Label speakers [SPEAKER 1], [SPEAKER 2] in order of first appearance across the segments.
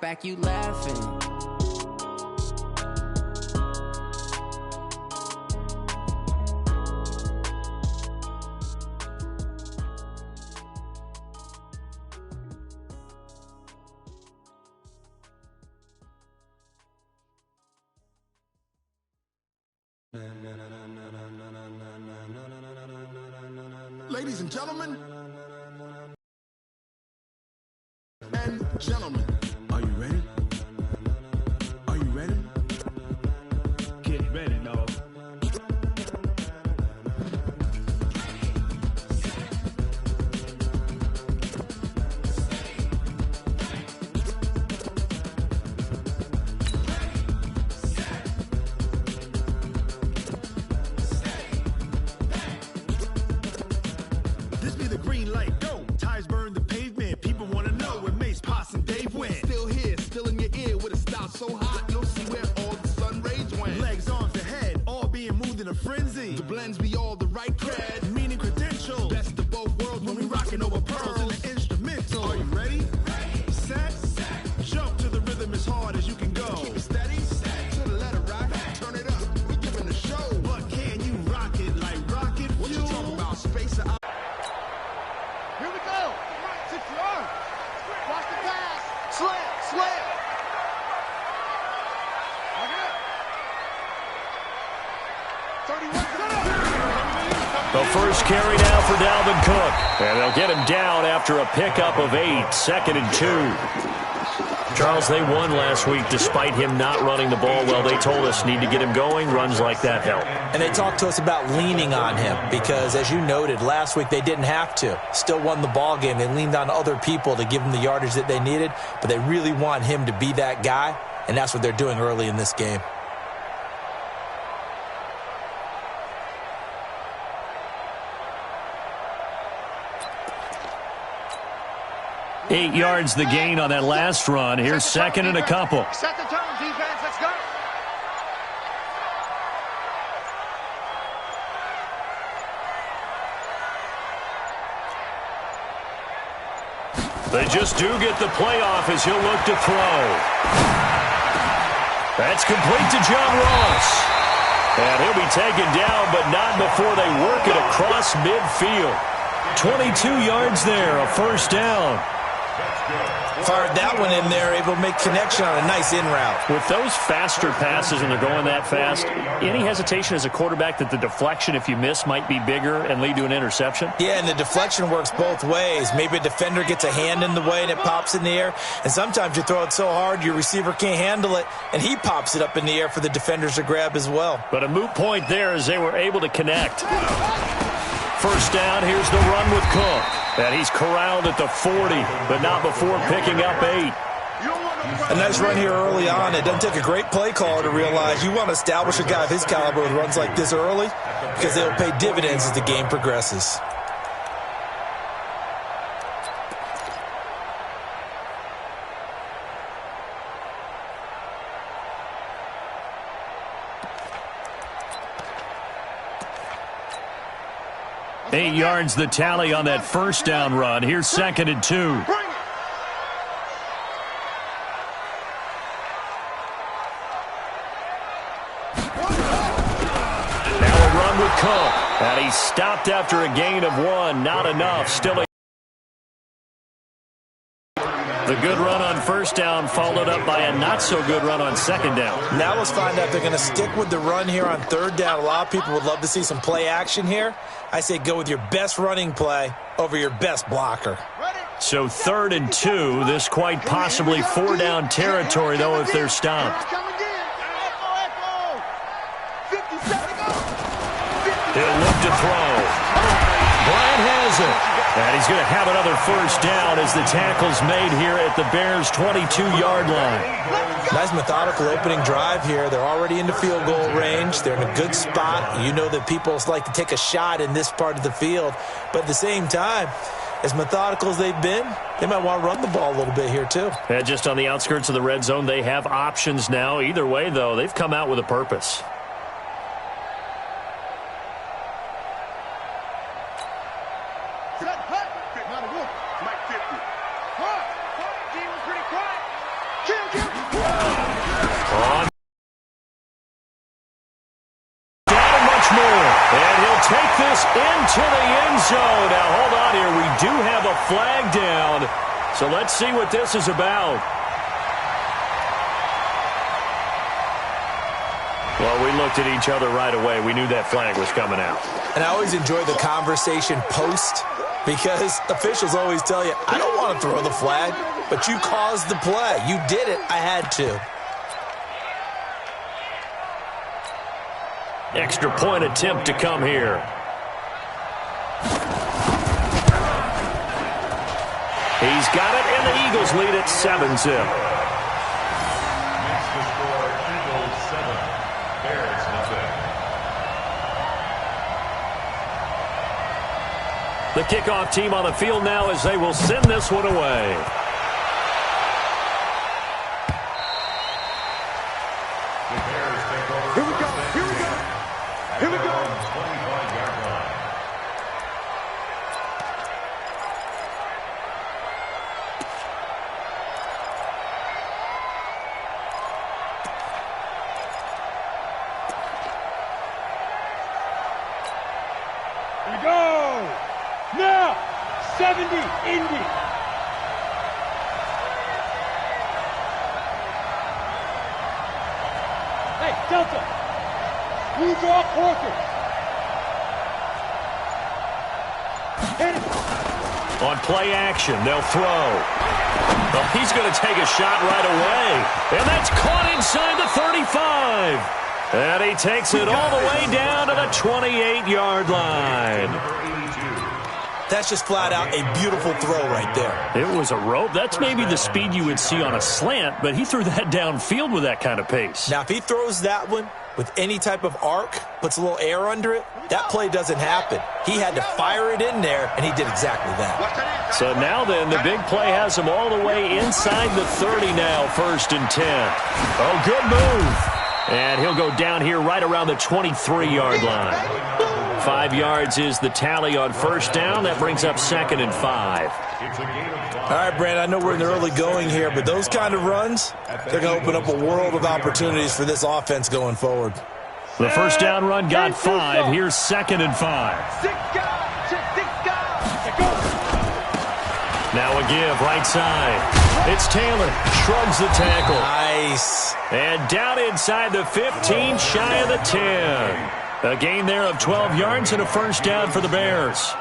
[SPEAKER 1] Back you laughing.
[SPEAKER 2] Ladies and gentlemen, are you ready? Are you ready? Get ready, dog. This be the green light, go. Tires burn the pavement. People want to know where Mace, Poss, and Dave went. Still here, still in your ear with a style so hot, you'll see where all the sun rays went. Legs, arms, and head, all being moved in a frenzy. The blends be all the right cred, meaning credentials. Best of both worlds when we rocking over pearls in the instrumental. Are you ready? Set, jump to the rhythm as hard as you can go. Keep it steady, to the letter right, turn it up, we giving the show. But can you rock it like rocket fuel? What you talking about, space or here we go. Sit your arm. Watch the pass. Slam. Lock it up. 31.
[SPEAKER 3] The first carry now for Dalvin Cook. And they'll get him down after a pickup of 8. 2nd and 2. Charles, they won last week despite him not running the ball well. They told us need to get him going. Runs like that help.
[SPEAKER 4] And they talked to us about leaning on him because, as you noted, last week they didn't have to. Still won the ball game. They leaned on other people to give them the yardage that they needed, but they really want him to be that guy, and that's what they're doing early in this game.
[SPEAKER 3] Eight yards the gain on that last run. Here's 2nd and a couple.
[SPEAKER 2] Set the tone, defense. Let's go.
[SPEAKER 3] They just do get the playoff as he'll look to throw. That's complete to John Ross. And he'll be taken down, but not before they work it across midfield. 22 yards there, a first down.
[SPEAKER 4] Fired that one in there, able to make connection on a nice in route.
[SPEAKER 3] With those faster passes and they're going that fast, any hesitation as a quarterback that the deflection, if you miss, might be bigger and lead to an interception?
[SPEAKER 4] Yeah, and the deflection works both ways. Maybe a defender gets a hand in the way and it pops in the air. And sometimes you throw it so hard your receiver can't handle it, and he pops it up in the air for the defenders to grab as well.
[SPEAKER 3] But a moot point there as they were able to connect. First down, here's the run with Cook. And he's corralled at the 40, but not before picking up 8.
[SPEAKER 4] A nice run here early on. It doesn't take a great play caller to realize you want to establish a guy of his caliber with runs like this early because they'll pay dividends as the game progresses.
[SPEAKER 3] Eight yards the tally on that first down run. Here's 2nd and 2. Now a run with Cook. And he stopped after a gain of 1. Not enough. Still a the good run on first down followed up by a not-so-good run on 2nd down.
[SPEAKER 4] Now let's find out if they're going to stick with the run here on 3rd down. A lot of people would love to see some play action here. I say go with your best running play over your best blocker.
[SPEAKER 3] So 3rd and 2. This quite possibly 4-down territory, though, if they're stopped. He'll look to throw. Bryant has it. And he's going to have another first down as the tackle's made here at the Bears' 22-yard line.
[SPEAKER 4] Nice methodical opening drive here. They're already into field goal range. They're in a good spot. You know that people like to take a shot in this part of the field. But at the same time, as methodical as they've been, they might want to run the ball a little bit here too.
[SPEAKER 3] Yeah, just on the outskirts of the red zone, they have options now. Either way, though, they've come out with a purpose.
[SPEAKER 2] Kick.
[SPEAKER 3] zone. Now, hold on here. We do have a flag down. So let's see what this is about. Well, we looked at each other right away. We knew that flag was coming out.
[SPEAKER 4] And I always enjoy the conversation post because officials always tell you, I don't want to throw the flag, but you caused the play. You did it. I had to.
[SPEAKER 3] Extra point attempt to come here. He's got it, and the Eagles lead at 7-zip. The kickoff team on the field now as they will send this one away.
[SPEAKER 2] Here we go. Here we go. Here we go. Here we go. Now, 70, Indy. Hey, Delta. Blue draw quarters. Hit it.
[SPEAKER 3] On play action, they'll throw. Well, he's going to take a shot right away. And that's caught inside the 35. And he takes it all the way down to the 28-yard line.
[SPEAKER 4] That's just flat out a beautiful throw right there.
[SPEAKER 3] It was a rope. That's maybe the speed you would see on a slant, but he threw that downfield with that kind of pace.
[SPEAKER 4] Now, if he throws that one with any type of arc, puts a little air under it, that play doesn't happen. He had to fire it in there, and he did exactly that.
[SPEAKER 3] So now then, the big play has him all the way inside the 30 now, 1st and 10. Oh, good move. And he'll go down here right around the 23-yard line. 5 yards is the tally on 1st down. That brings up 2nd and 5.
[SPEAKER 4] All right, Brandon, I know we're in the early going here, but those kind of runs, they're going to open up a world of opportunities for this offense going forward.
[SPEAKER 3] The 1st down run got 5. Here's 2nd and 5. Now a give, right side. It's Taylor. Shrugs the tackle.
[SPEAKER 4] Nice.
[SPEAKER 3] And down inside the 15, shy of the 10. A gain there of 12 yards and a 1st down for the Bears.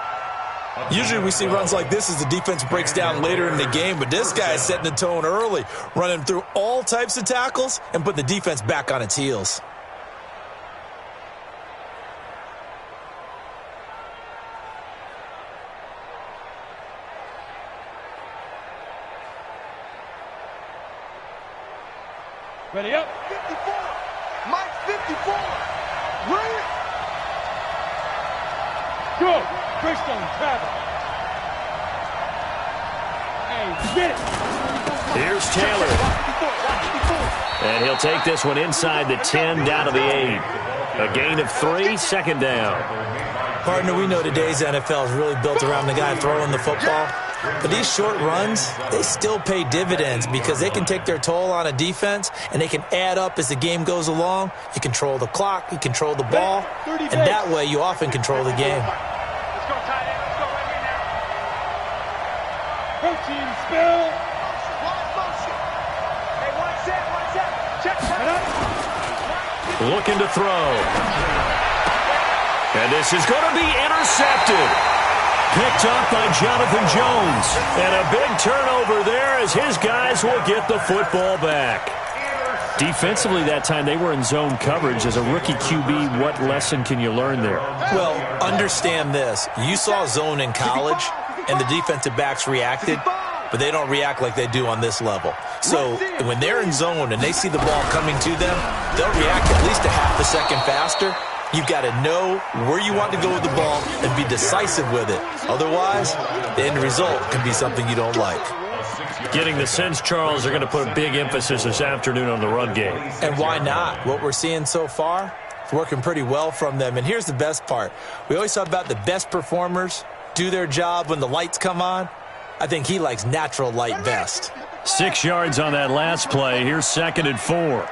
[SPEAKER 4] Usually we see runs like this as the defense breaks down later in the game, but this guy is setting the tone early, running through all types of tackles and putting the defense back on its heels.
[SPEAKER 2] Ready up. 54. Mike 54. Ready. Go. Christian Travis. Hey, get it.
[SPEAKER 3] Here's Taylor. And he'll take this one inside the 10 down to the 8. A gain of 3, 2nd down.
[SPEAKER 4] Partner, we know today's NFL is really built around the guy throwing the football. But these short runs, they still pay dividends because they can take their toll on a defense and they can add up as the game goes along. You control the clock, you control the ball, and that way you often control the game.
[SPEAKER 2] Let's go, tight end. Let's go right here now. Protein spill. Hey, one set. Check it up.
[SPEAKER 3] Looking to throw. And this is going to be intercepted. Picked up by Jonathan Jones. And a big turnover there as his guys will get the football back. Defensively that time, they were in zone coverage. As a rookie QB, what lesson can you learn there?
[SPEAKER 4] Well, understand this. You saw zone in college, and the defensive backs reacted, but they don't react like they do on this level. So when they're in zone and they see the ball coming to them, they'll react at least a half a second faster. You've got to know where you want to go with the ball and be decisive with it. Otherwise, the end result can be something you don't like.
[SPEAKER 3] Getting the sense, Charles, they're going to put a big emphasis this afternoon on the run game.
[SPEAKER 4] And why not? What we're seeing so far, it's working pretty well from them. And here's the best part. We always talk about the best performers do their job when the lights come on. I think he likes natural light best.
[SPEAKER 3] 6 yards on that last play. Here's 2nd and 4.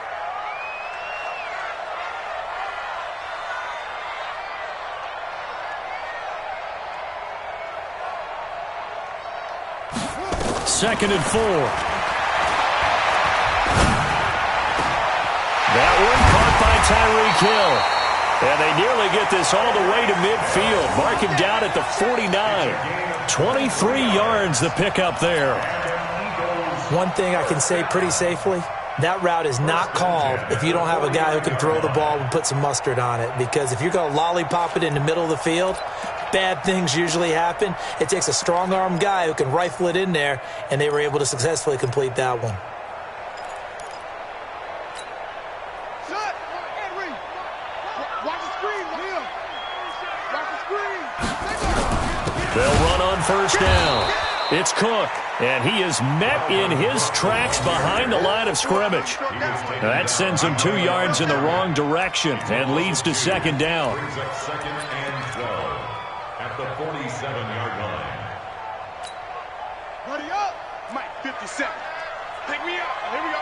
[SPEAKER 3] 2nd and 4. That one caught by Tyreek Hill. And they nearly get this all the way to midfield. Mark him down at the 49. 23 yards the pickup there.
[SPEAKER 4] One thing I can say pretty safely, that route is not called if you don't have a guy who can throw the ball and put some mustard on it. Because if you're going to lollipop it in the middle of the field, bad things usually happen. It takes a strong-arm guy who can rifle it in there, and they were able to successfully complete that one.
[SPEAKER 3] They'll run on first down. It's Cook, and he is met in his tracks behind the line of scrimmage. That sends him 2 yards in the wrong direction and leads to 2nd down.
[SPEAKER 1] Second and 12 at the 47-yard line.
[SPEAKER 2] Ready up. Mike, 50 seconds. Take me out. Here we go.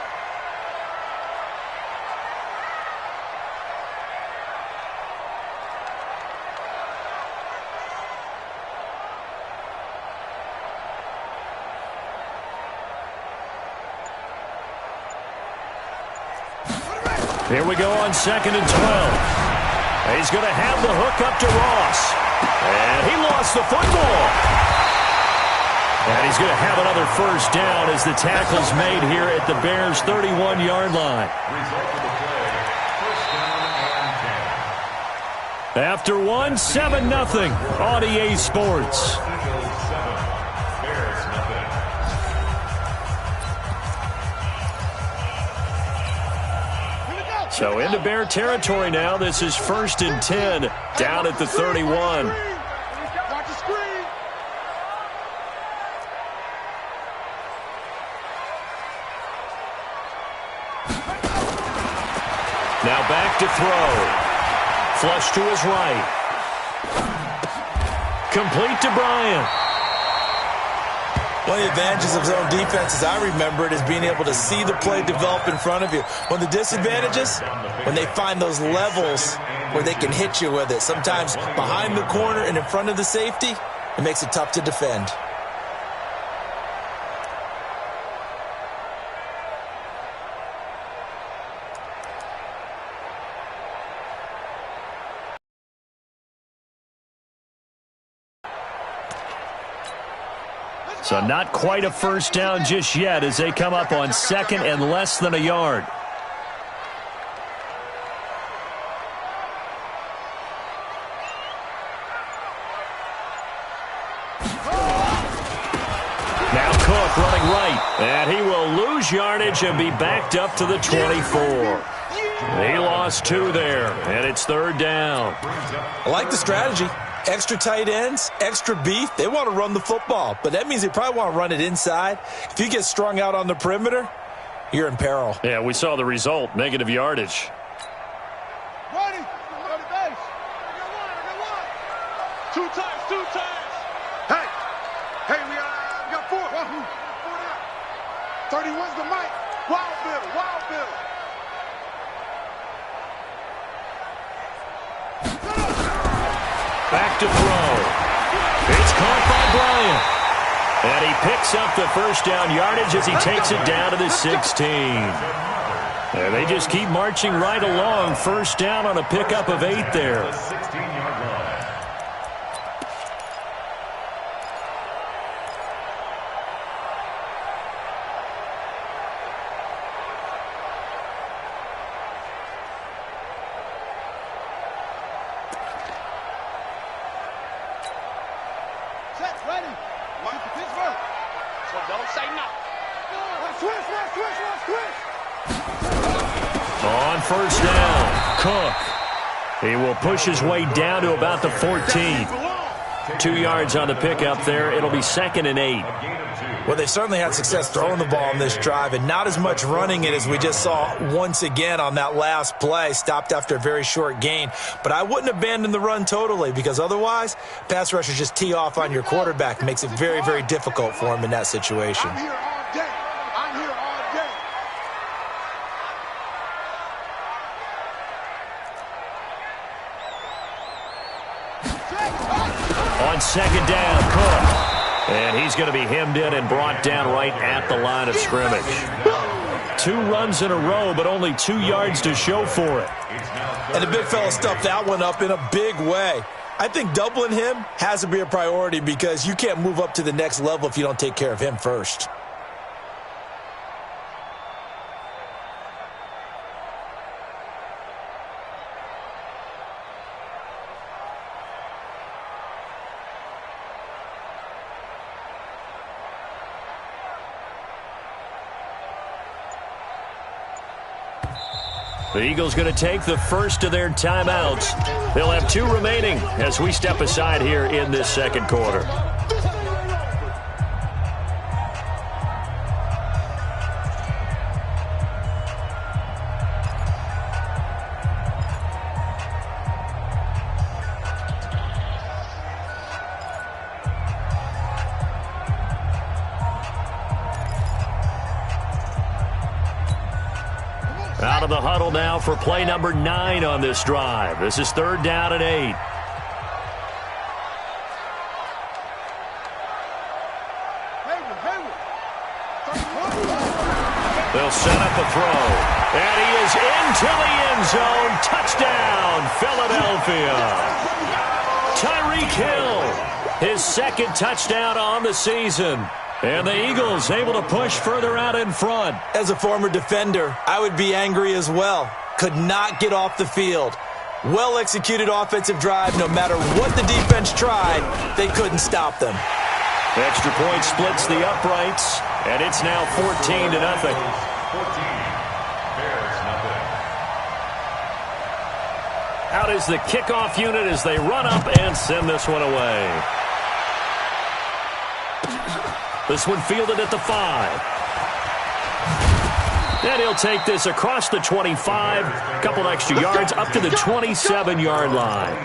[SPEAKER 3] Here we go on 2nd and 12. He's going to have the hook up to Ross. And he lost the football. And he's going to have another first down as the tackle's made here at the Bears' 31-yard line. After one, 7-0 on EA Sports. So into Bear territory now. This is 1st and 10 down at the 31. Now back to throw. Flush to his right. Complete to Bryant.
[SPEAKER 4] One of the advantages of zone defense, as I remember it, is being able to see the play develop in front of you. One of the disadvantages, when they find those levels where they can hit you with it. Sometimes behind the corner and in front of the safety, it makes it tough to defend.
[SPEAKER 3] So not quite a first down just yet as they come up on 2nd and less than a yard. Now Cook running right, and he will lose yardage and be backed up to the 24. He lost 2 there, and it's 3rd down.
[SPEAKER 4] I like the strategy. Extra tight ends, extra beef. They want to run the football, but that means they probably want to run it inside. If you get strung out on the perimeter, you're in peril.
[SPEAKER 3] Yeah, we saw the result, negative yardage.
[SPEAKER 2] Ready. Go to base. I got one. 2 times. Hey, we got 4. 4 down. 31's the mic. Wild Bill.
[SPEAKER 3] Back to throw. It's caught by Bryant. And he picks up the first down yardage as he takes it down to the 16. And they just keep marching right along. First down on a pickup of 8 there. On first down, Cook. He will push his way down to about the 14. 2 yards on the pickup there. It'll be 2nd and 8.
[SPEAKER 4] Well, they've certainly had success throwing the ball on this drive and not as much running it as we just saw once again on that last play, stopped after a very short gain. But I wouldn't abandon the run totally because otherwise, pass rushers just tee off on your quarterback. It makes it very, very difficult for him in that situation.
[SPEAKER 2] I'm here all day.
[SPEAKER 3] On 2nd down, Cook. And he's going to be hemmed in and brought down right at the line of scrimmage. 2 runs in a row, but only 2 yards to show for it.
[SPEAKER 4] And the big fella stuffed that one up in a big way. I think doubling him has to be a priority because you can't move up to the next level if you don't take care of him first.
[SPEAKER 3] The Eagles going to take the first of their timeouts. They'll have 2 remaining as we step aside here in this second quarter. Out of the huddle now for play number 9 on this drive. This is 3rd down and 8. They'll set up a throw. And he is into the end zone. Touchdown, Philadelphia. Tyreek Hill, his 2nd touchdown on the season. And the Eagles able to push further out in front.
[SPEAKER 4] As a former defender, I would be angry as well. Could not get off the field. Well-executed offensive drive. No matter what the defense tried, they couldn't stop them.
[SPEAKER 3] Extra point splits the uprights, and it's now 14-0. Out is the kickoff unit as they run up and send this one away. This one fielded at the 5. And he'll take this across the 25, a couple extra yards, up to the 27-yard line.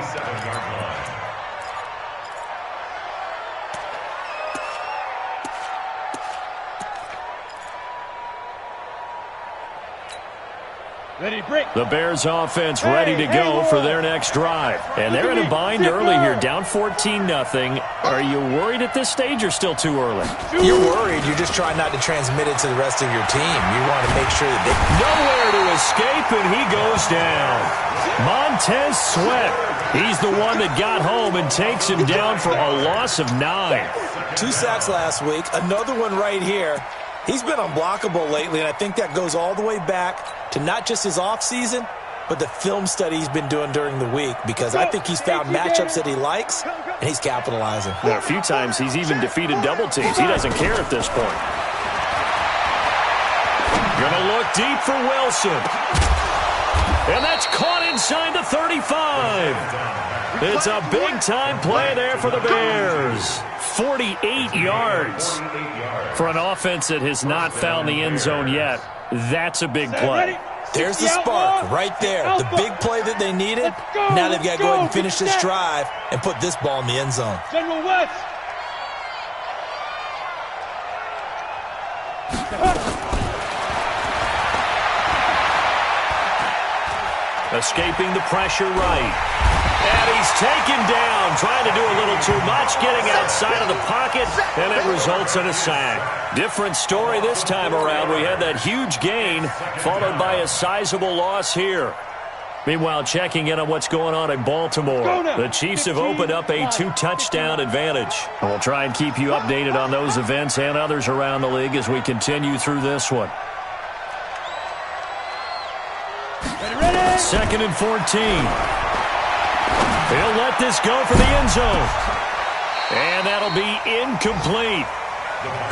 [SPEAKER 3] The Bears offense ready to go for their next drive. And they're in a bind early here, down 14-0. Are you worried at this stage or still too early?
[SPEAKER 4] You're worried. You're just trying not to transmit it to the rest of your team. You want to make sure that they...
[SPEAKER 3] Nowhere to escape, and he goes down. Montez Sweat. He's the one that got home and takes him down for a loss of 9.
[SPEAKER 4] 2 sacks last week, another one right here. He's been unblockable lately, and I think that goes all the way back to not just his offseason, but the film study he's been doing during the week, because I think he's found matchups that he likes, and he's capitalizing.
[SPEAKER 3] Now, a few times he's even defeated double teams. He doesn't care at this point. Gonna look deep for Wilson. And that's caught inside the 35. It's a big-time play there for the Bears. 48 yards for an offense that has not found the end zone yet. That's a big play.
[SPEAKER 4] There's the spark right there. The big play that they needed. Now they've got to go ahead and finish this drive and put this ball in the end zone.
[SPEAKER 5] General West.
[SPEAKER 3] Escaping the pressure right. And he's taken down, trying to do a little too much, getting outside of the pocket, and it results in a sack. Different story this time around. We had that huge gain, followed by a sizable loss here. Meanwhile, checking in on what's going on in Baltimore. The Chiefs have opened up a 2-touchdown advantage. And we'll try and keep you updated on those events and others around the league as we continue through this one. 2nd and 14. He'll let this go for the end zone. And that'll be incomplete.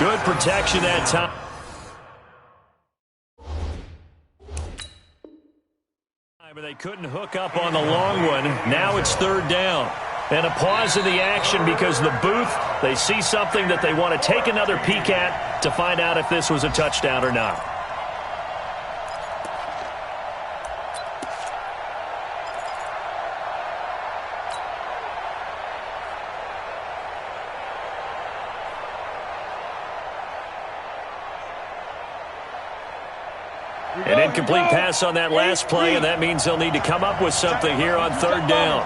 [SPEAKER 3] Good protection that time. But they couldn't hook up on the long one. Now it's 3rd down. And a pause in the action because the booth, they see something that they want to take another peek at to find out if this was a touchdown or not. An incomplete pass on that last play, and that means they'll need to come up with something here on 3rd down.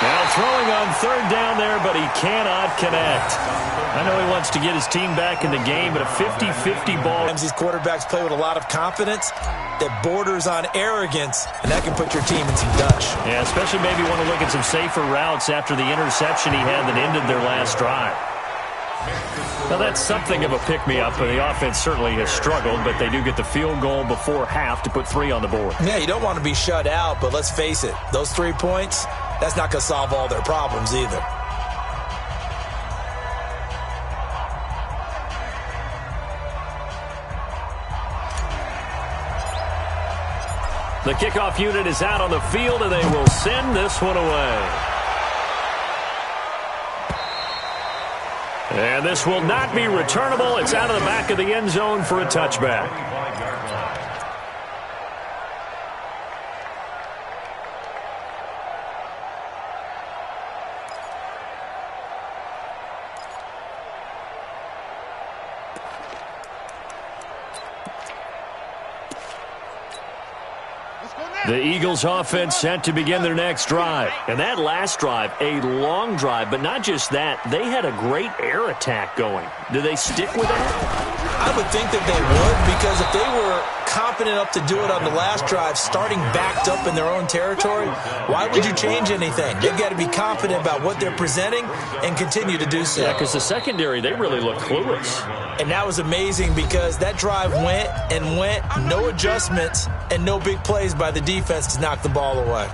[SPEAKER 3] Now throwing on third down there, but he cannot connect. I know he wants to get his team back in the game, but a 50-50 ball.
[SPEAKER 4] These quarterbacks play with a lot of confidence that borders on arrogance, and that can put your team in some Dutch.
[SPEAKER 3] Yeah, especially maybe want to look at some safer routes after the interception he had that ended their last drive. Now, that's something of a pick-me-up, and the offense certainly has struggled, but they do get the field goal before half to put 3 on the board.
[SPEAKER 4] Yeah, you don't want to be shut out, but let's face it, those 3 points, that's not going to solve all their problems either.
[SPEAKER 3] The kickoff unit is out on the field, and they will send this one away. And this will not be returnable. It's out of the back of the end zone for a touchback. The Eagles offense set to begin their next drive. And that last drive, a long drive, but not just that, they had a great air attack going. Do they stick with that?
[SPEAKER 4] I would think that they would, because if they were confident enough to do it on the last drive, starting backed up in their own territory, why would you change anything? They've got to be confident about what they're presenting and continue to do so.
[SPEAKER 3] Yeah, because the secondary, they really looked clueless.
[SPEAKER 4] And that was amazing because that drive went and went, no adjustments, and no big plays by the defense to knock the ball away.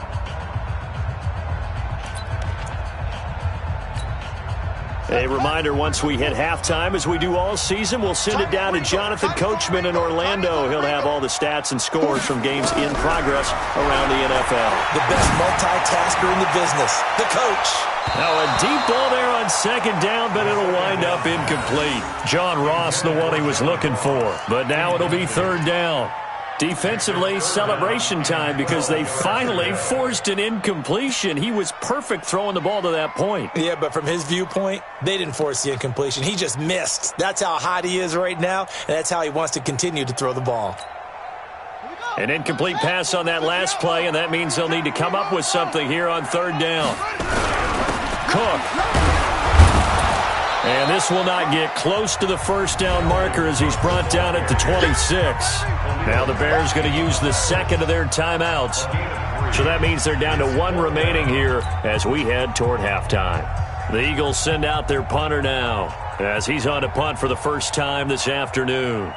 [SPEAKER 3] A reminder, once we hit halftime, as we do all season, we'll send it down to Jonathan Coachman in Orlando. He'll have all the stats and scores from games in progress around the NFL.
[SPEAKER 4] The best multitasker in the business, the coach.
[SPEAKER 3] Now a deep ball there on second down, but it'll wind up incomplete. John Ross, the one he was looking for. But now it'll be third down. Defensively, celebration time because they finally forced an incompletion. He was perfect throwing the ball to that point.
[SPEAKER 4] Yeah, but from his viewpoint, they didn't force the incompletion. He just missed. That's how hot he is right now, and that's how he wants to continue to throw the ball.
[SPEAKER 3] An incomplete pass on that last play, and that means they'll need to come up with something here on third down. Cook. And this will not get close to the first down marker as he's brought down at the 26. Now the Bears going to use the second of their timeouts. So that means they're down to 1 remaining here as we head toward halftime. The Eagles send out their punter now as he's on to punt for the first time this afternoon.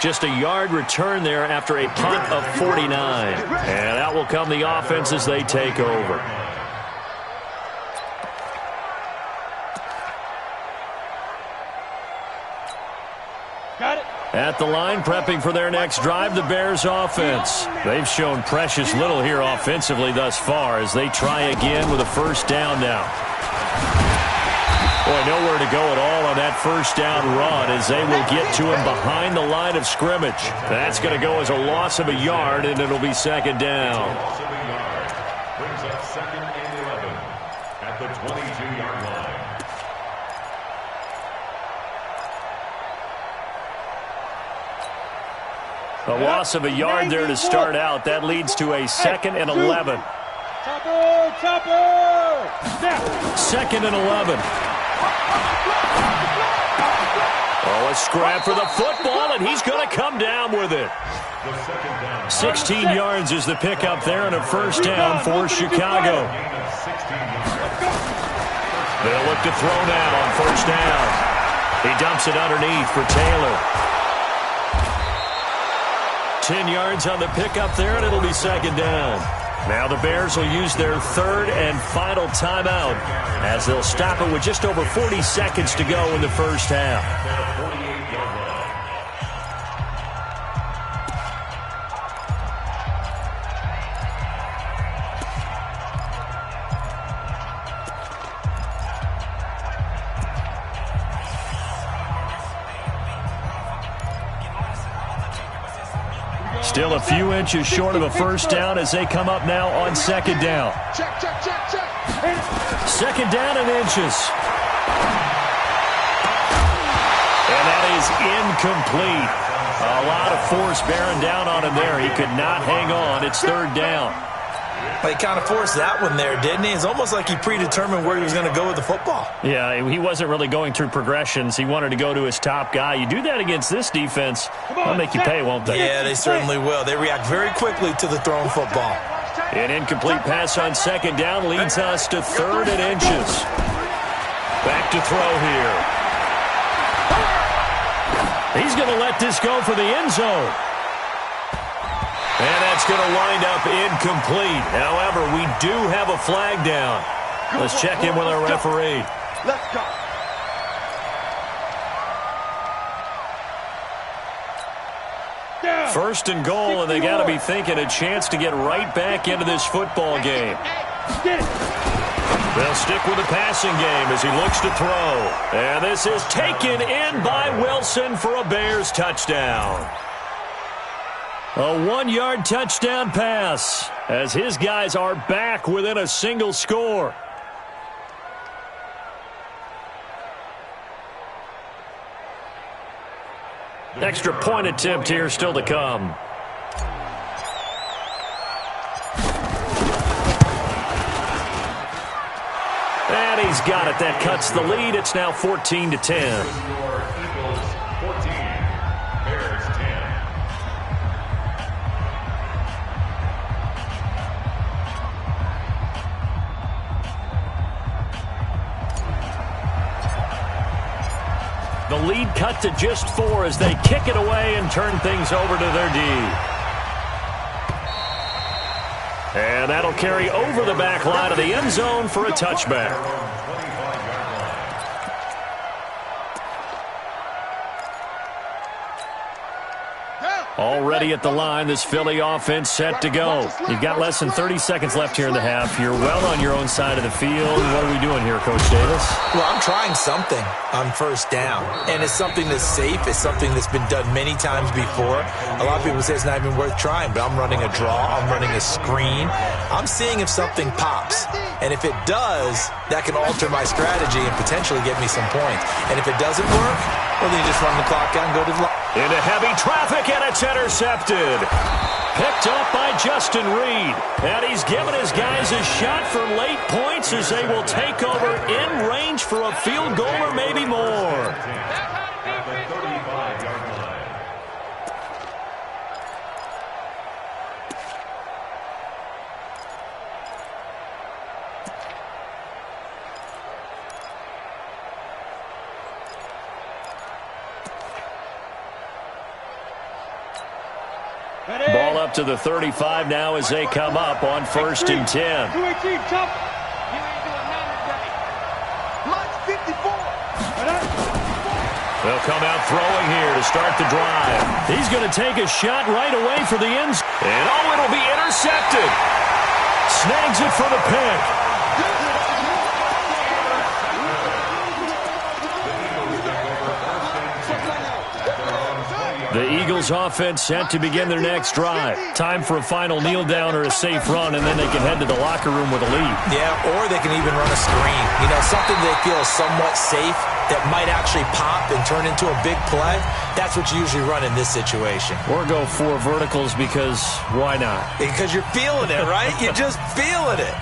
[SPEAKER 3] Just a yard return there after a punt of 49. And out will come the offense as they take over.
[SPEAKER 5] Got it.
[SPEAKER 3] At the line, prepping for their next drive, the Bears offense. They've shown precious little here offensively thus far as they try again with a first down now. Boy, nowhere to go at all on that first down run as they will get to him behind the line of scrimmage. That's going to go as a loss of a yard, and it'll be second down.
[SPEAKER 1] Brings up second and 11 at the 22-yard line.
[SPEAKER 3] A loss of a yard there to start out. That leads to a second and 11. Second and 11. Oh, a scrap for the football, and he's going to come down with it. 16 yards is the pickup there, and a first down for Chicago. They'll look to throw that on first down. He dumps it underneath for Taylor. 10 yards on the pickup there, and it'll be second down. Now the Bears will use their third and final timeout as they'll stop it with just over 40 seconds to go in the first half. Still a few inches short of a first down as they come up now on second down. Second down and inches. And that is incomplete. A lot of force bearing down on him there. He could not hang on. It's third down.
[SPEAKER 4] He kind of forced that one there, didn't he? It's almost like he predetermined where he was going to go with the football.
[SPEAKER 3] Yeah, he wasn't really going through progressions. He wanted to go to his top guy. You do that against this defense, they'll make you pay, won't they?
[SPEAKER 4] Yeah, they certainly will. They react very quickly to the thrown football.
[SPEAKER 3] An incomplete pass on second down leads us to third and inches. Back to throw here. He's going to let this go for the end zone. And that's going to wind up incomplete. However, we do have a flag down. Let's check in with our referee.
[SPEAKER 2] Let's go.
[SPEAKER 3] First and goal, and they got to be thinking a chance to get right back into this football game. They'll stick with the passing game as he looks to throw. And this is taken in by Wilson for a Bears touchdown. A 1-yard touchdown pass as his guys are back within a single score. Extra point attempt here still to come. And he's got it. That cuts the lead. It's now 14-10. The lead cut to just 4 as they kick it away and turn things over to their D. And that'll carry over the back line of the end zone for a touchback. Already at the line, this Philly offense set to go. You've got less than 30 seconds left here in the half. You're well on your own side of the field. What are we doing here, Coach Davis?
[SPEAKER 4] Well, I'm trying something on first down, and it's something that's safe. It's something that's been done many times before. A lot of people say it's not even worth trying, but I'm running a draw. I'm running a screen. I'm seeing if something pops, and if it does, that can alter my strategy and potentially get me some points. And if it doesn't work, well, then you just run the clock out and go to the line.
[SPEAKER 3] Into heavy traffic, and it's intercepted. Picked up by Justin Reed. And he's given his guys a shot for late points as they will take over in range for a field goal or maybe more.
[SPEAKER 1] At the 35-yard line.
[SPEAKER 3] Ball up to the 35 now as they come up on 1st and 10. They'll come out throwing here to start the drive. He's going to take a shot right away for the end zone. And oh, it'll be intercepted. Snags it for the pick. The Eagles offense set to begin their next drive. Time for a final kneel down or a safe run, and then they can head to the locker room with a lead.
[SPEAKER 4] Yeah, or they can even run a screen. You know, something they feel is somewhat safe that might actually pop and turn into a big play. That's what you usually run in this situation.
[SPEAKER 3] Or go 4 verticals because why not?
[SPEAKER 4] Because you're feeling it, right? You're just feeling it.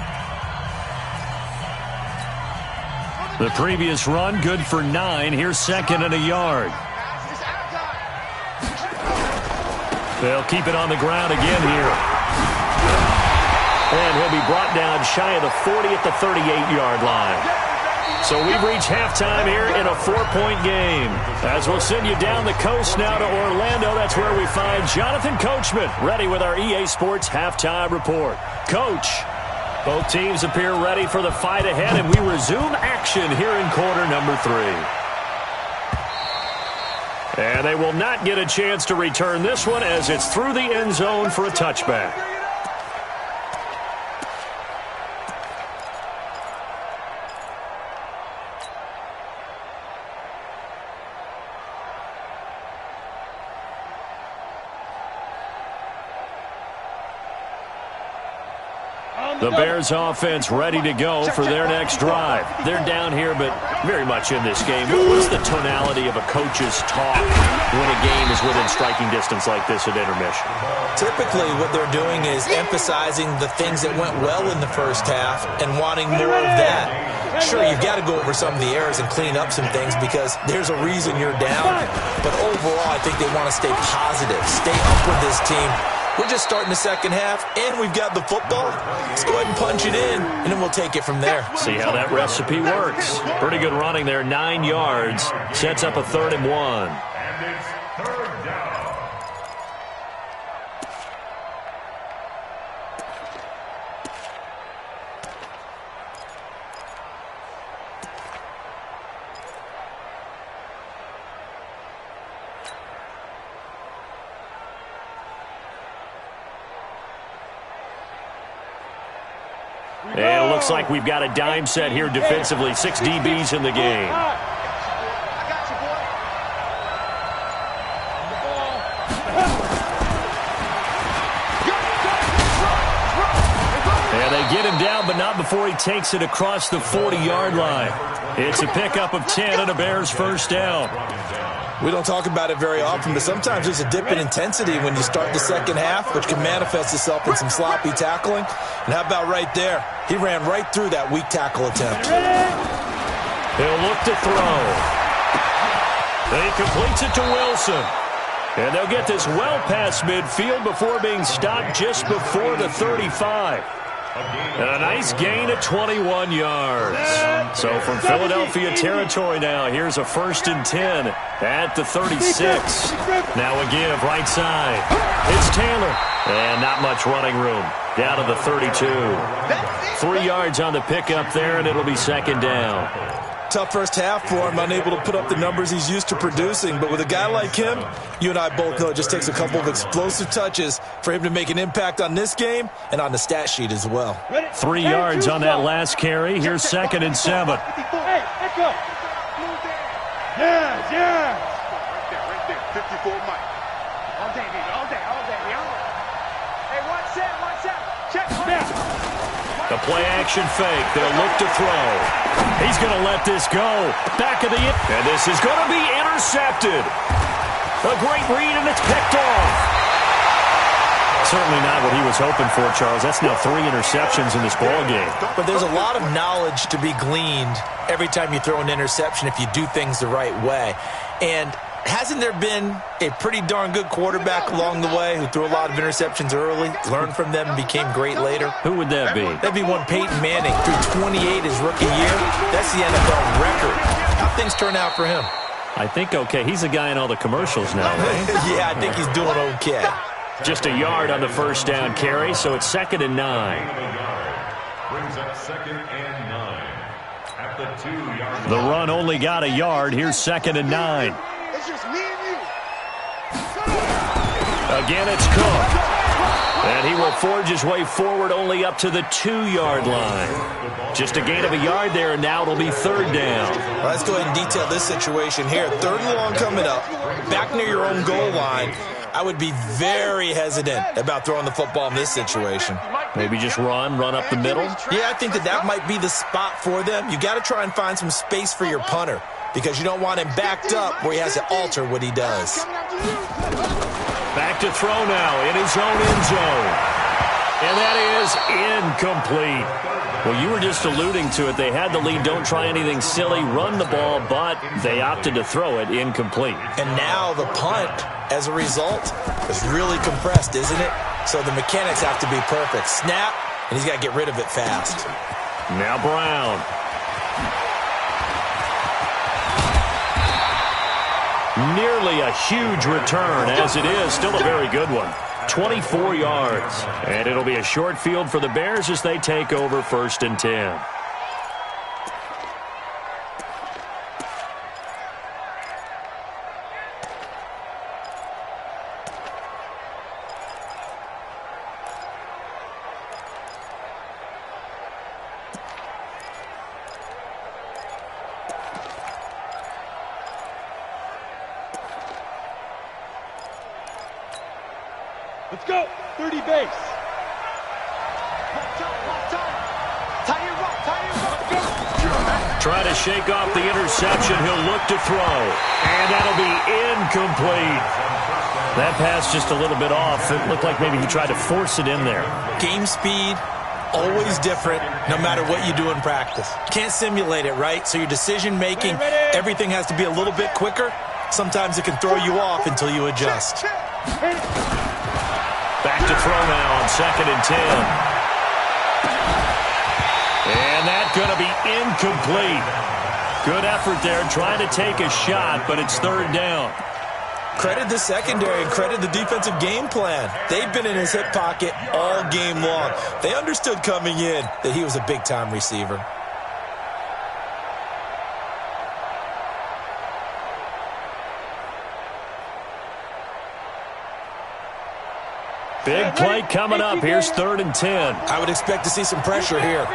[SPEAKER 3] The previous run, good for 9. Here's 2nd and a yard. They'll keep it on the ground again here. And he'll be brought down shy of the 40 at the 38-yard line. So we've reached halftime here in a 4-point game. As we'll send you down the coast now to Orlando, that's where we find Jonathan Coachman, ready with our EA Sports Halftime Report. Coach, both teams appear ready for the fight ahead, and we resume action here in quarter number 3. And they will not get a chance to return this one as it's through the end zone for a touchback. The Bears offense ready to go for their next drive. They're down here, but very much in this game. What's the tonality of a coach's talk when a game is within striking distance like this at intermission?
[SPEAKER 4] Typically, what they're doing is emphasizing the things that went well in the first half and wanting more of that. Sure, you've got to go over some of the errors and clean up some things because there's a reason you're down. But overall, I think they want to stay positive, stay up with this team. We're just starting the second half, and we've got the football. Let's go ahead and punch it in, and then we'll take it from there.
[SPEAKER 3] See how that recipe works. Pretty good running there, 9 yards. Sets up a 3rd and 1.
[SPEAKER 1] And it's 3rd down.
[SPEAKER 3] And it looks like we've got a dime set here defensively. 6 DBs in the game. And they get him down, but not before he takes it across the 40-yard line. It's a pickup of 10 and a Bears first down.
[SPEAKER 4] We don't talk about it very often, but sometimes there's a dip in intensity when you start the second half, which can manifest itself in some sloppy tackling. And how about right there? He ran right through that weak tackle attempt.
[SPEAKER 3] He'll look to throw. He completes it to Wilson. And they'll get this well past midfield before being stopped just before the 35. And a nice gain of 21 yards. So from Philadelphia territory now, here's a 1st and 10 at the 36. Now a give right side. It's Taylor. And not much running room. Down to the 32. 3 yards on the pickup there, and it'll be 2nd down.
[SPEAKER 4] Tough first half for him, unable to put up the numbers he's used to producing. But with a guy like him, you and I both know it just takes a couple of explosive touches for him to make an impact on this game and on the stat sheet as well.
[SPEAKER 3] 3 yards on that last carry. Here's 2nd and 7.
[SPEAKER 5] Hey, let's go. Yeah.
[SPEAKER 2] Right there. 54 Mike.
[SPEAKER 5] All day, baby. All day. Hey, one set. Check.
[SPEAKER 3] The play-action fake. They'll look to throw. He's going to let this go. Back of the... And this is going to be intercepted. A great read, and it's picked off. Certainly not what he was hoping for, Charles. That's now 3 interceptions in this ball game.
[SPEAKER 4] But there's a lot of knowledge to be gleaned every time you throw an interception if you do things the right way. And hasn't there been a pretty darn good quarterback along the way who threw a lot of interceptions early, learned from them, and became great later?
[SPEAKER 3] Who would that be?
[SPEAKER 4] That'd be one Peyton Manning, threw 28 his rookie year. That's the NFL record. How things turn out for him?
[SPEAKER 3] I think okay. He's a guy in all the commercials now, right?
[SPEAKER 4] Yeah, I think he's doing okay.
[SPEAKER 3] Just a yard on the first down carry, so it's 2nd and 9.
[SPEAKER 1] Brings up 2nd and 9 at the 2-yard line.
[SPEAKER 3] The run only got a yard. Here's 2nd and 9.
[SPEAKER 2] It's just me and you.
[SPEAKER 3] Again, it's Cook. And he will forge his way forward only up to the 2-yard line. Just a gain of a yard there, and now it'll be 3rd down.
[SPEAKER 4] Well, let's go ahead and detail this situation here. 3rd and long coming up, back near your own goal line. I would be very hesitant about throwing the football in this situation.
[SPEAKER 3] Maybe just run up the middle?
[SPEAKER 4] Yeah, I think that might be the spot for them. You got to try and find some space for your punter because you don't want him backed up where he has to alter what he does.
[SPEAKER 3] Back to throw now in his own end zone. And that is incomplete. Well, you were just alluding to it. They had the lead. Don't try anything silly. Run the ball, but they opted to throw it incomplete.
[SPEAKER 4] And now the punt, as a result, is really compressed, isn't it? So the mechanics have to be perfect. Snap, and he's got to get rid of it fast.
[SPEAKER 3] Now Brown. Nearly a huge return, as it is. Still a very good one. 24 yards. And it'll be a short field for the Bears as they take over 1st and 10.
[SPEAKER 5] Let's go. 30 base.
[SPEAKER 2] Pop top.
[SPEAKER 3] try to shake off the interception. He'll look to throw. And that'll be incomplete. That pass just a little bit off. It looked like maybe he tried to force it in there.
[SPEAKER 4] Game speed, always different, no matter what you do in practice. Can't simulate it, right? So your decision-making, everything has to be a little bit quicker. Sometimes it can throw you off until you adjust.
[SPEAKER 3] Back to throw now on 2nd and 10. And that's going to be incomplete. Good effort there trying to take a shot, but it's 3rd down.
[SPEAKER 4] Credit the secondary and credit the defensive game plan. They've been in his hip pocket all game long. They understood coming in that he was a big-time receiver.
[SPEAKER 3] Big play coming up. Here's 3rd and 10.
[SPEAKER 4] I would expect to see some pressure here.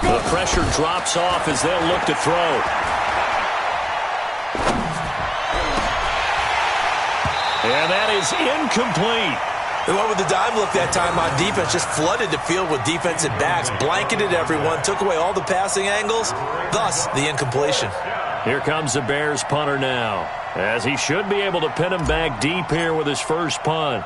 [SPEAKER 3] The pressure drops off as they'll look to throw. And that is incomplete.
[SPEAKER 4] They went with the dime look that time on defense, just flooded the field with defensive backs, blanketed everyone, took away all the passing angles, thus the incompletion.
[SPEAKER 3] Here comes the Bears punter now, as he should be able to pin him back deep here with his first punt.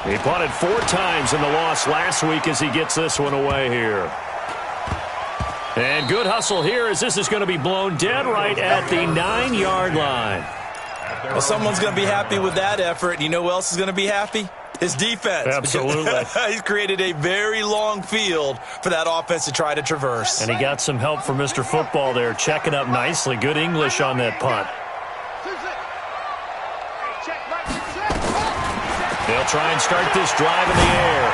[SPEAKER 3] He punted 4 times in the loss last week as he gets this one away here. And good hustle here as this is going to be blown dead right at the 9-yard line.
[SPEAKER 4] Well, someone's going to be happy with that effort. You know who else is going to be happy? His defense.
[SPEAKER 3] Absolutely.
[SPEAKER 4] He's created a very long field for that offense to try to traverse.
[SPEAKER 3] And he got some help from Mr. Football there, checking up nicely. Good English on that punt. They'll try and start this drive in the air.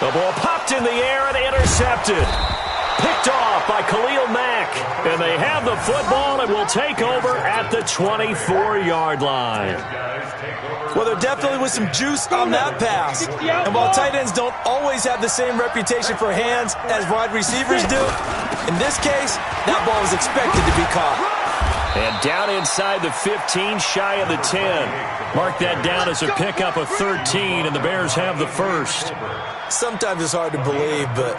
[SPEAKER 3] The ball popped in the air and intercepted. Picked off by Khalil Mack. And they have the football and will take over at the 24-yard line.
[SPEAKER 4] Well, there definitely was some juice on that pass. And while tight ends don't always have the same reputation for hands as wide receivers do, in this case, that ball was expected to be caught.
[SPEAKER 3] And down inside the 15, shy of the 10. Mark that down as a pickup of 13, and the Bears have the first.
[SPEAKER 4] Sometimes it's hard to believe, but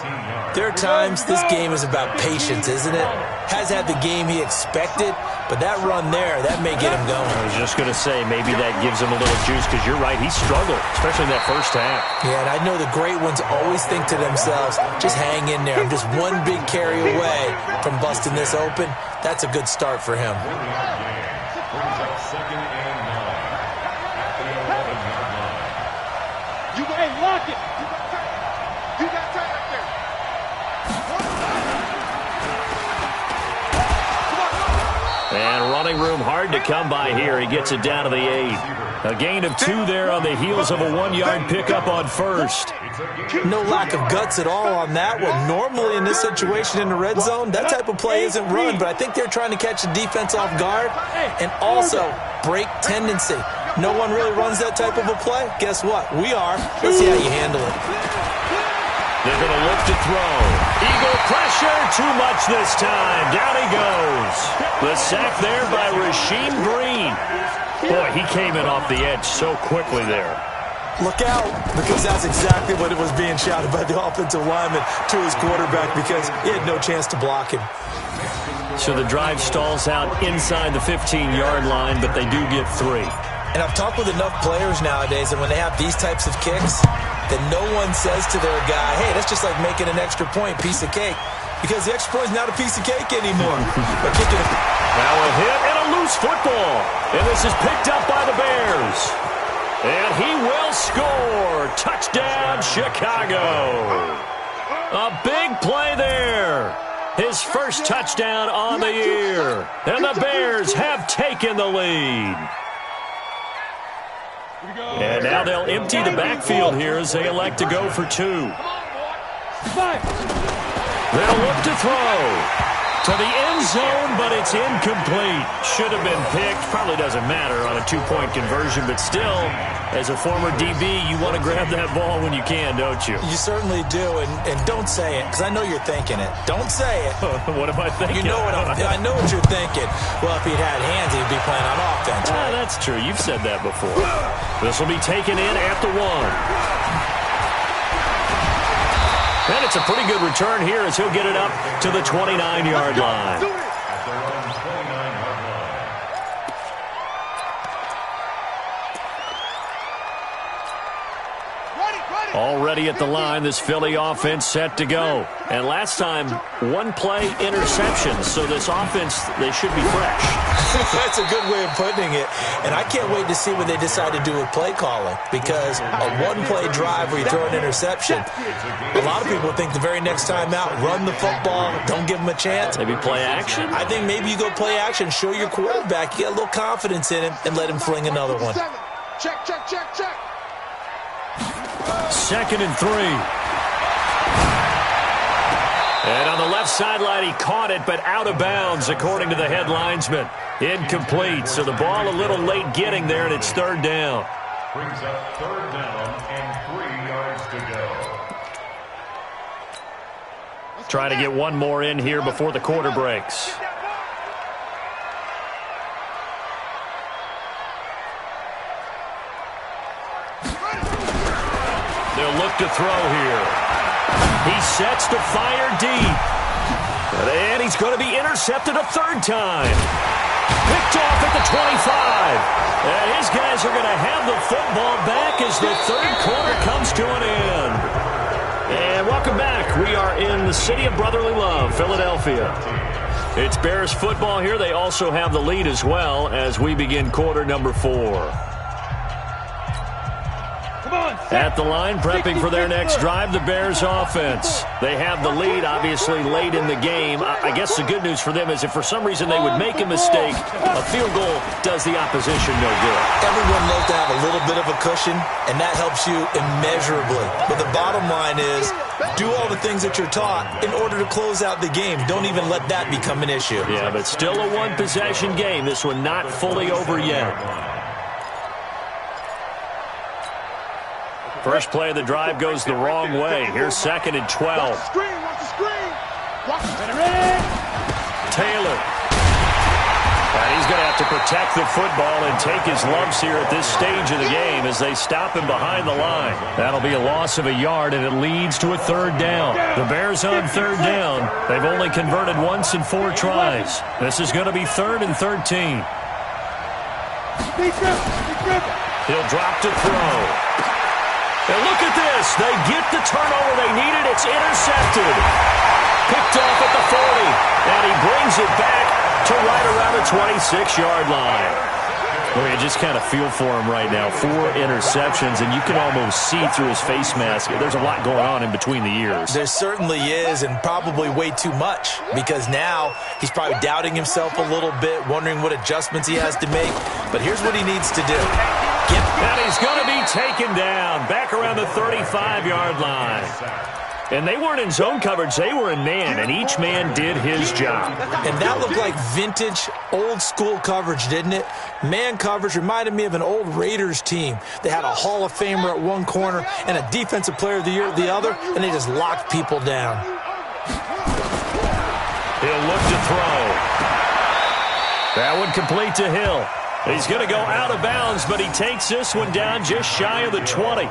[SPEAKER 4] there are times this game is about patience, isn't it? Has had the game he expected, but that run there, that may get him going.
[SPEAKER 3] I was just going to say, maybe that gives him a little juice, because you're right, he struggled, especially in that first half.
[SPEAKER 4] Yeah, and I know the great ones always think to themselves, just hang in there. I'm just one big carry away from busting this open. That's a good start for him.
[SPEAKER 1] Brings up 2nd and 9 at the 11-yard line.
[SPEAKER 5] Hey, lock it. You got time right there.
[SPEAKER 3] And running room hard to come by here. He gets it down to the 8. A gain of 2 there on the heels of a 1-yard pickup on first.
[SPEAKER 4] No lack of guts at all on that one. Normally in this situation in the red zone, that type of play isn't run, but I think they're trying to catch the defense off guard and also break tendency. No one really runs that type of a play. Guess what? We are. Let's see how you handle it.
[SPEAKER 3] They're going to look to throw. Eagle pressure, too much this time. Down he goes. The sack there by Rasheem Green. Boy, he came in off the edge so quickly there.
[SPEAKER 4] Look out, because that's exactly what it was being shouted by the offensive lineman to his quarterback, because he had no chance to block him.
[SPEAKER 3] So the drive stalls out inside the 15-yard line, but they do get 3.
[SPEAKER 4] And I've talked with enough players nowadays that when they have these types of kicks, that no one says to their guy, hey, that's just like making an extra point, piece of cake. Because the extra point is not a piece of cake anymore. But kicking it.
[SPEAKER 3] Now a hit and a loose football. And this is picked up by the Bears. And he will score. Touchdown, Chicago. A big play there. His first touchdown on the year. And the Bears have taken the lead. And now they'll empty the backfield here as they elect to go for 2. They'll look to throw to the end zone, but it's incomplete. Should have been picked. Probably doesn't matter on a 2-point conversion, but still, as a former DB, you want to grab that ball when you can, don't you?
[SPEAKER 4] You certainly do, and don't say it, because I know you're thinking it. Don't say it.
[SPEAKER 3] What am I thinking?
[SPEAKER 4] You know what I know what you're thinking. Well, if he'd had hands, he'd be playing on offense. Right?
[SPEAKER 3] That's true. You've said that before. This will be taken in at the 1. And it's a pretty good return here as he'll get it up to the 29-yard line.
[SPEAKER 1] At their own 29-yard line.
[SPEAKER 3] Already at the line, this Philly offense set to go. And last time, one-play interception. So this offense, they should be fresh.
[SPEAKER 4] That's a good way of putting it. And I can't wait to see what they decide to do with play calling. Because a one-play drive where you throw an interception, a lot of people think the very next time out, run the football, don't give them a chance.
[SPEAKER 3] Maybe play action?
[SPEAKER 4] I think maybe you go play action, show your quarterback, you get a little confidence in him, and let him fling another one.
[SPEAKER 5] Check, check, check, check.
[SPEAKER 3] 2nd and 3. And on the left sideline, he caught it, but out of bounds, according to the head linesman. Incomplete, so the ball a little late getting there, and it's 3rd down.
[SPEAKER 1] Brings up 3rd down and 3 yards to go.
[SPEAKER 3] Trying to get one more in here before the quarter breaks. They'll look to throw here. He sets to fire deep. And he's going to be intercepted a 3rd time. Picked off at the 25. And his guys are going to have the football back as the 3rd quarter comes to an end. And welcome back. We are in the city of brotherly love, Philadelphia. It's Bears football here. They also have the lead as well as we begin quarter number 4. At the line, prepping for their next drive, the Bears offense. They have the lead, obviously, late in the game. I guess the good news for them is if for some reason they would make a mistake, a field goal does the opposition no good.
[SPEAKER 4] Everyone loves to have a little bit of a cushion, and that helps you immeasurably. But the bottom line is, do all the things that you're taught in order to close out the game. Don't even let that become an issue.
[SPEAKER 3] Yeah, but still a one-possession game. This one not fully over yet. First play of the drive goes the wrong way. Here's 2nd and 12.
[SPEAKER 5] Watch the screen, watch the screen. Watch it.
[SPEAKER 3] Taylor. And he's going to have to protect the football and take his lumps here at this stage of the game as they stop him behind the line. That'll be a loss of a yard, and it leads to a 3rd down. The Bears on 3rd down. They've only converted once in 4 tries. This is going to be 3rd and 13. He'll drop to throw. And look at this. They get the turnover they needed. It's intercepted. Picked off at the 40. And he brings it back to right around the 26-yard line. Well, you just kind of feel for him right now. 4 interceptions, and you can almost see through his face mask. There's a lot going on in between the ears.
[SPEAKER 4] There certainly is, and probably way too much, because now he's probably doubting himself a little bit, wondering what adjustments he has to make. But here's what he needs to do.
[SPEAKER 3] And he's going to be taken down back around the 35-yard line. And they weren't in zone coverage. They were in man, and each man did his job.
[SPEAKER 4] And that looked like vintage, old-school coverage, didn't it? Man coverage reminded me of an old Raiders team. They had a Hall of Famer at one corner and a Defensive Player of the Year at the other, and they just locked people down.
[SPEAKER 3] He'll look to throw. That one complete to Hill. He's going to go out of bounds, but he takes this one down just shy of the 20.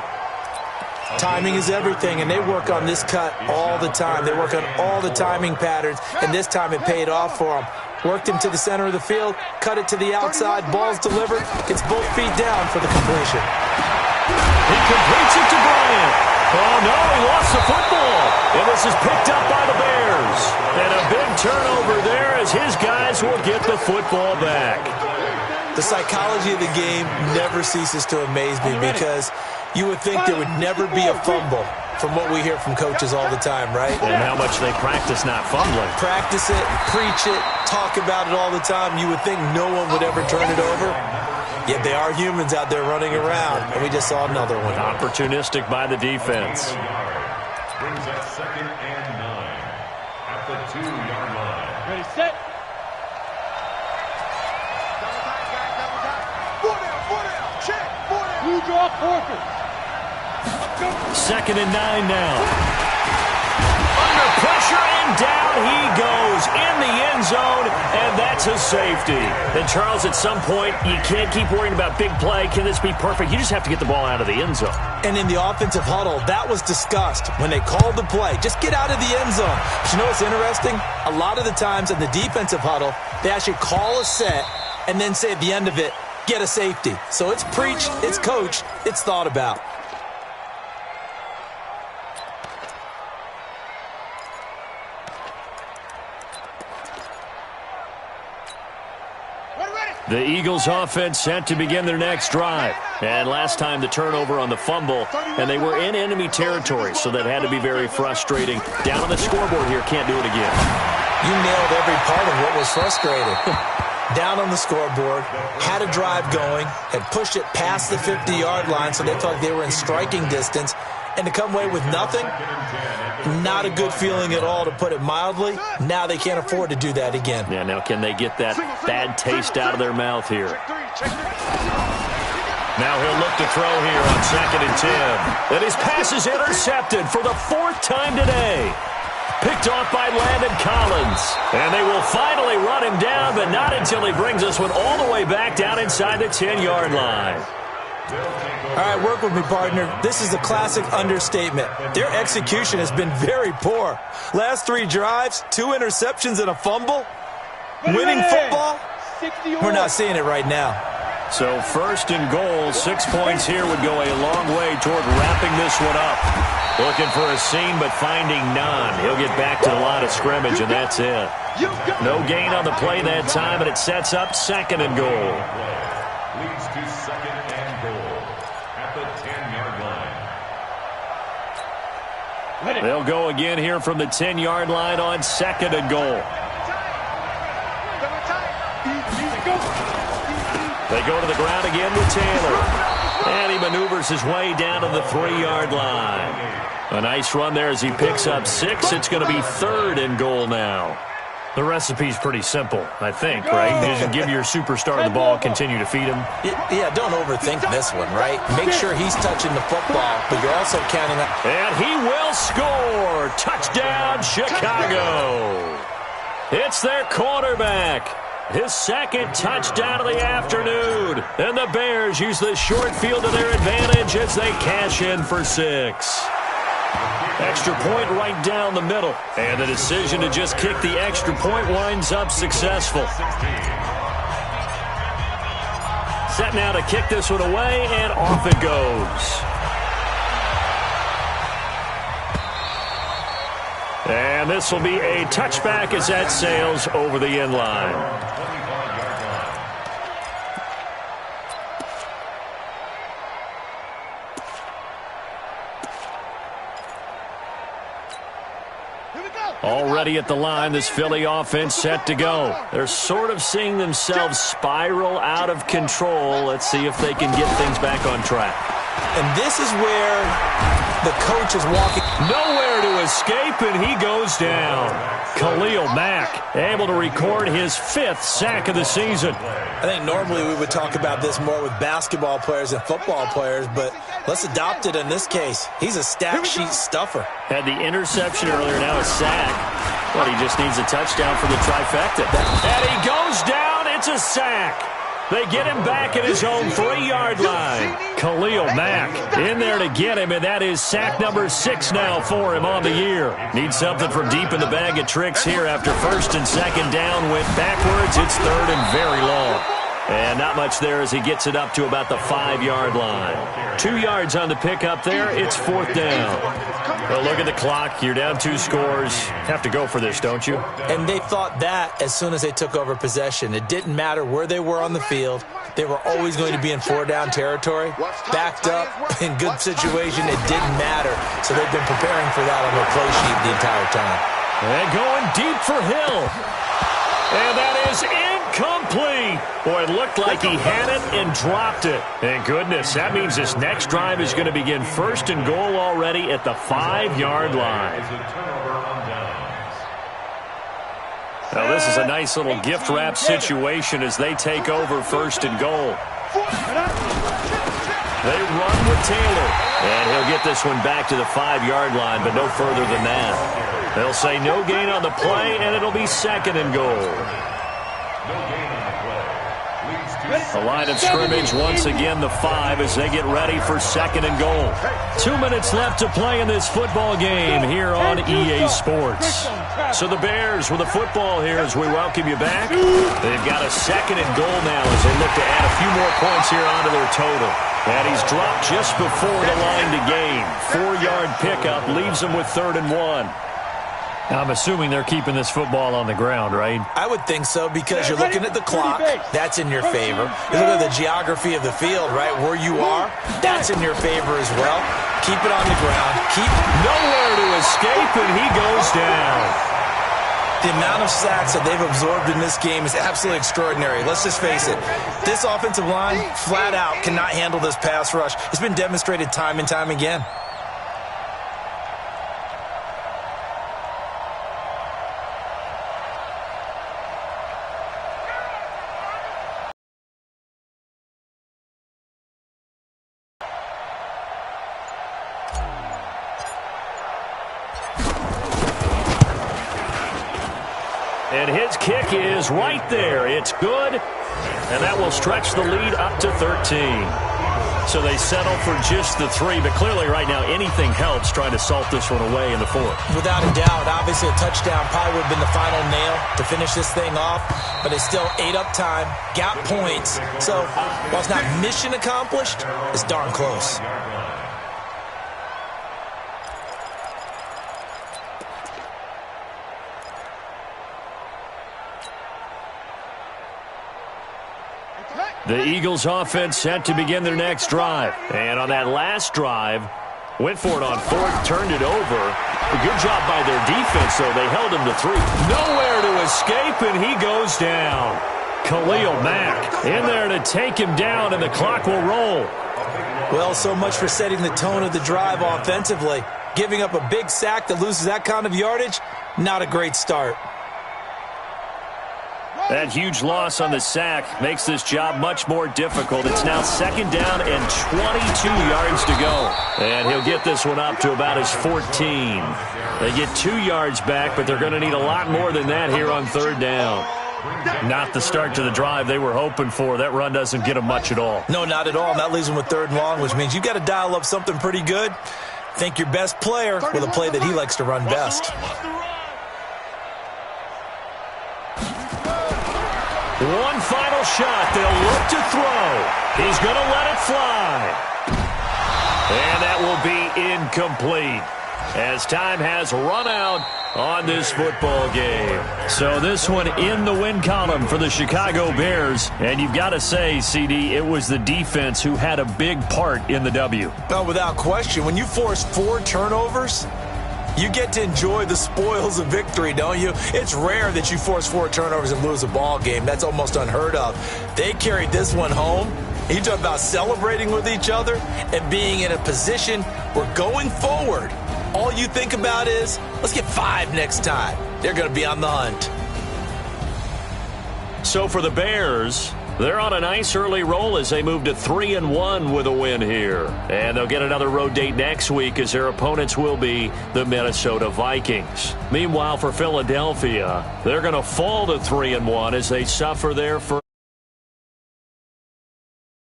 [SPEAKER 4] Timing is everything, and they work on this cut all the time. They work on all the timing patterns, and this time it paid off for them. Worked him to the center of the field, cut it to the outside, ball's delivered, gets both feet down for the completion.
[SPEAKER 3] He completes it to Bryant. Oh, no, he lost the football. And this is picked up by the Bears. And a big turnover there as his guys will get the football back.
[SPEAKER 4] The psychology of the game never ceases to amaze me because you would think there would never be a fumble from what we hear from coaches all the time, right?
[SPEAKER 3] And how much they practice not fumbling.
[SPEAKER 4] Practice it, preach it, talk about it all the time. You would think no one would ever turn it over. Yet they are humans out there running around, and we just saw another one.
[SPEAKER 3] Opportunistic by the defense.
[SPEAKER 1] Brings up 2nd and 9 at the 2-yard line.
[SPEAKER 5] Ready, set. Blue draw, Porker.
[SPEAKER 3] 2nd and 9 now. Under pressure, and And down he goes in the end zone, and that's a safety. And, Charles, at some point, you can't keep worrying about big play. Can this be perfect? You just have to get the ball out of the end zone.
[SPEAKER 4] And in the offensive huddle, that was discussed when they called the play. Just get out of the end zone. But you know what's interesting? A lot of the times in the defensive huddle, they actually call a set and then say at the end of it, get a safety. So it's preached, it's coached, it's thought about.
[SPEAKER 3] The Eagles offense set to begin their next drive. And last time the turnover on the fumble, and they were in enemy territory, so that had to be very frustrating. Down on the scoreboard here, can't do it again.
[SPEAKER 4] You nailed every part of what was frustrating. Down on the scoreboard, had a drive going, had pushed it past the 50-yard line, so they felt like they were in striking distance, and to come away with nothing, not a good feeling at all, to put it mildly. Now they can't afford to do that again.
[SPEAKER 3] Yeah, now can they get that bad taste out of their mouth here? Now he'll look to throw here on 2nd and 10. And his pass is intercepted for the 4th time today. Picked off by Landon Collins. And they will finally run him down, but not until he brings us one all the way back down inside the 10-yard line.
[SPEAKER 4] All right, work with me, partner. This is a classic understatement. Their execution has been very poor. Last 3 drives, 2 interceptions and a fumble. Winning football? We're not seeing it right now.
[SPEAKER 3] So 1st and goal, 6 points here would go a long way toward wrapping this one up. Looking for a seam, but finding none. He'll get back to the line of scrimmage, and that's it. No gain on the play that time, and it sets up 2nd and goal.
[SPEAKER 1] Leads to 2nd and goal at the 10-yard line.
[SPEAKER 3] They'll go again here from the 10-yard line on 2nd and goal. They go to the ground again with Taylor. And he maneuvers his way down to the 3-yard line. A nice run there as he picks up 6. It's going to be 3rd and goal now. The recipe's pretty simple, I think, right? You just give your superstar the ball, continue to feed him.
[SPEAKER 4] Yeah, don't overthink this one, right? Make sure he's touching the football, but you're also counting on...
[SPEAKER 3] And he will score! Touchdown, Chicago! It's their quarterback. His 2nd touchdown of the afternoon. And the Bears use the short field to their advantage as they cash in for 6. Extra point right down the middle. And the decision to just kick the extra point winds up successful. Set now to kick this one away, and off it goes. And this will be a touchback as that sails over the end line. Already at the line, this Philly offense set to go. They're sort of seeing themselves spiral out of control. Let's see if they can get things back on track.
[SPEAKER 4] And this is where the coach is walking.
[SPEAKER 3] Nowhere to escape, and he goes down. Khalil Mack able to record his 5th sack of the season.
[SPEAKER 4] I think normally we would talk about this more with basketball players and football players, but let's adopt it in this case. He's a stat sheet stuffer.
[SPEAKER 3] Had the interception earlier, now a sack. But he just needs a touchdown for the trifecta. And he goes down. It's a sack. They get him back at his own 3-yard line. Khalil Mack in there to get him, and that is sack number 6 now for him on the year. Needs something from deep in the bag of tricks here after 1st and 2nd down. Went backwards. It's 3rd and very long. And not much there as he gets it up to about the 5-yard line. 2 yards on the pickup there. It's 4th down. Well, look at the clock. You're down 2 scores. Have to go for this, don't you?
[SPEAKER 4] And they thought that as soon as they took over possession. It didn't matter where they were on the field. They were always going to be in 4-down territory. Backed up, in good situation, it didn't matter. So they've been preparing for that on their play sheet the entire time.
[SPEAKER 3] And going deep for Hill. And that is incomplete. Boy, it looked like he had it and dropped it. Thank goodness. That means this next drive is going to begin 1st and goal already at the 5-yard line. Now, this is a nice little gift wrap situation as they take over 1st and goal. They run with Taylor. And he'll get this one back to the 5-yard line, but no further than that. They'll say no gain on the play, and it'll be second and goal. The line of scrimmage once again the 5 as they get ready for second and goal. 2 minutes left to play in this football game here on EA Sports. So the Bears with the football here as we welcome you back. They've got a second and goal now as they look to add a few more points here onto their total. And he's dropped just before the line to gain. 4-yard pickup leaves them with 3rd and 1. I'm assuming they're keeping this football on the ground, right?
[SPEAKER 4] I would think so because you're looking at the clock. That's in your favor. You look at the geography of the field, right, where you are. That's in your favor as well. Keep it on the ground. Keep
[SPEAKER 3] nowhere to escape, and he goes down.
[SPEAKER 4] The amount of sacks that they've absorbed in this game is absolutely extraordinary. Let's just face it. This offensive line, flat out, cannot handle this pass rush. It's been demonstrated time and time again.
[SPEAKER 3] And his kick is right there. It's good. And that will stretch the lead up to 13. So they settle for just the 3. But clearly right now anything helps trying to salt this one away in the 4th.
[SPEAKER 4] Without a doubt. Obviously a touchdown probably would have been the final nail to finish this thing off. But it's still ate up time. Got points. So while it's not mission accomplished, it's darn close.
[SPEAKER 3] The Eagles offense set to begin their next drive. And on that last drive, went for it on 4th, turned it over. A good job by their defense, though. They held him to 3. Nowhere to escape, and he goes down. Khalil Mack in there to take him down, and the clock will roll.
[SPEAKER 4] Well, so much for setting the tone of the drive offensively. Giving up a big sack that loses that kind of yardage, not a great start.
[SPEAKER 3] That huge loss on the sack makes this job much more difficult. It's now 2nd down and 22 yards to go. And he'll get this one up to about his 14. They get 2 yards back, but they're going to need a lot more than that here on 3rd down. Not the start to the drive they were hoping for. That run doesn't get them much at all.
[SPEAKER 4] No, not at all. And that leaves them with 3rd and long, which means you've got to dial up something pretty good. Think your best player with a play that he likes to run best.
[SPEAKER 3] One final shot. They'll look to throw. He's going to let it fly. And that will be incomplete as time has run out on this football game. So this one in the win column for the Chicago Bears. And you've got to say, CD, it was the defense who had a big part in the W.
[SPEAKER 4] Oh, without question. When you force 4 turnovers, you get to enjoy the spoils of victory, don't you? It's rare that you force 4 turnovers and lose a ball game. That's almost unheard of. They carried this one home. You talk about celebrating with each other and being in a position where going forward, all you think about is, let's get 5 next time. They're going to be on the hunt.
[SPEAKER 3] So for the Bears, they're on a nice early roll as they move to 3-1 with a win here. And they'll get another road date next week as their opponents will be the Minnesota Vikings. Meanwhile, for Philadelphia, they're going to fall to 3-1 as they suffer their first.